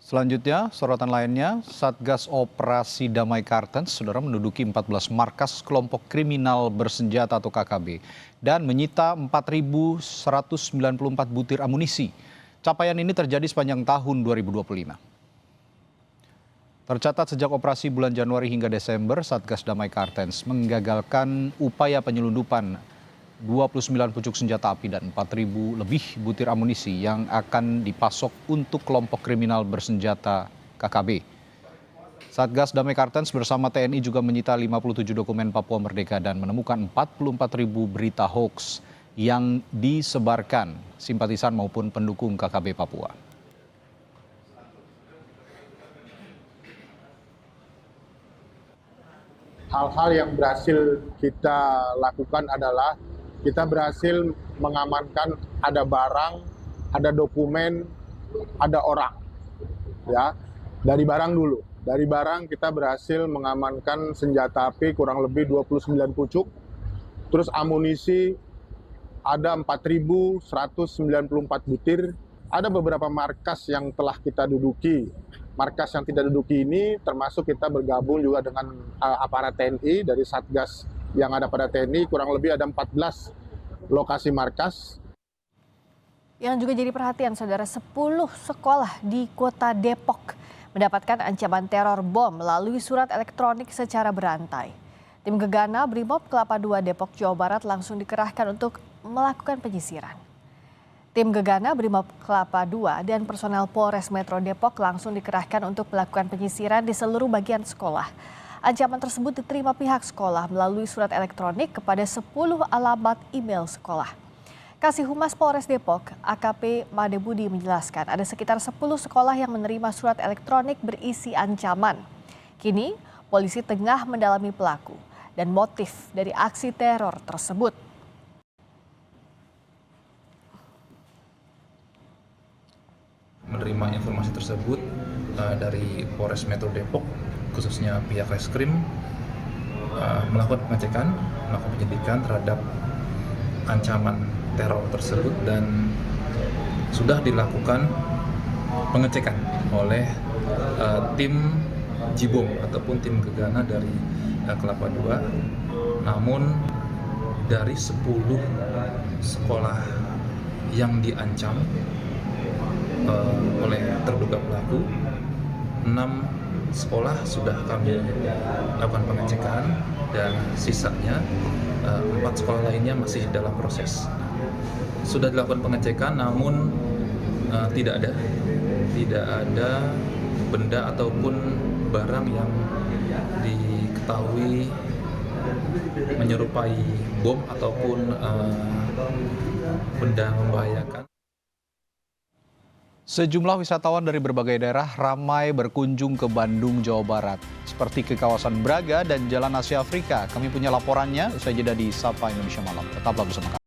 Selanjutnya, sorotan lainnya, Satgas Operasi Damai Kartens, saudara, menduduki 14 markas kelompok kriminal bersenjata atau KKB dan menyita 4.194 butir amunisi. Capaian ini terjadi sepanjang tahun 2025. Tercatat sejak operasi bulan Januari hingga Desember, Satgas Damai Kartens menggagalkan upaya penyelundupan 29 pucuk senjata api dan 4.000 lebih butir amunisi yang akan dipasok untuk kelompok kriminal bersenjata KKB. Satgas Damai Kartens bersama TNI juga menyita 57 dokumen Papua Merdeka dan menemukan 44.000 berita hoax yang disebarkan simpatisan maupun pendukung KKB Papua. Hal-hal yang berhasil kita lakukan adalah kita berhasil mengamankan ada barang, ada dokumen, ada orang. Ya, dari barang dulu. Dari barang kita berhasil mengamankan senjata api kurang lebih 29 pucuk. Terus amunisi ada 4.194 butir. Ada beberapa markas yang telah kita duduki. Markas yang tidak duduki ini termasuk kita bergabung juga dengan aparat TNI dari Satgas yang ada pada TNI, kurang lebih ada 14 lokasi markas. Yang juga jadi perhatian, saudara, 10 sekolah di kota Depok mendapatkan ancaman teror bom melalui surat elektronik secara berantai. Tim Gegana Brimob Kelapa II Depok, Jawa Barat langsung dikerahkan untuk melakukan penyisiran. Tim Gegana Brimob Kelapa II dan personel Polres Metro Depok langsung dikerahkan untuk melakukan penyisiran di seluruh bagian sekolah. Ancaman tersebut diterima pihak sekolah melalui surat elektronik kepada 10 alamat email sekolah. Kasih Humas Polres Depok, AKP Made Budi menjelaskan ada sekitar 10 sekolah yang menerima surat elektronik berisi ancaman. Kini, polisi tengah mendalami pelaku dan motif dari aksi teror tersebut. Menerima informasi tersebut dari Polres Metro Depok, khususnya pihak Reskrim, melakukan pengecekan, melakukan penyidikan terhadap ancaman teror tersebut dan sudah dilakukan pengecekan oleh tim Jibom ataupun tim Gegana dari Kelapa II. Namun dari 10 sekolah yang diancam oleh terduga pelaku, 6 sekolah sudah kami lakukan pengecekan dan sisanya 4 sekolah lainnya masih dalam proses. Sudah dilakukan pengecekan, namun tidak ada benda ataupun barang yang diketahui menyerupai bom ataupun benda membahayakan. Sejumlah wisatawan dari berbagai daerah ramai berkunjung ke Bandung, Jawa Barat, seperti ke kawasan Braga dan Jalan Asia Afrika. Kami punya laporannya, usai jeda di Sapa Indonesia Malam. Tetaplah bersama kami.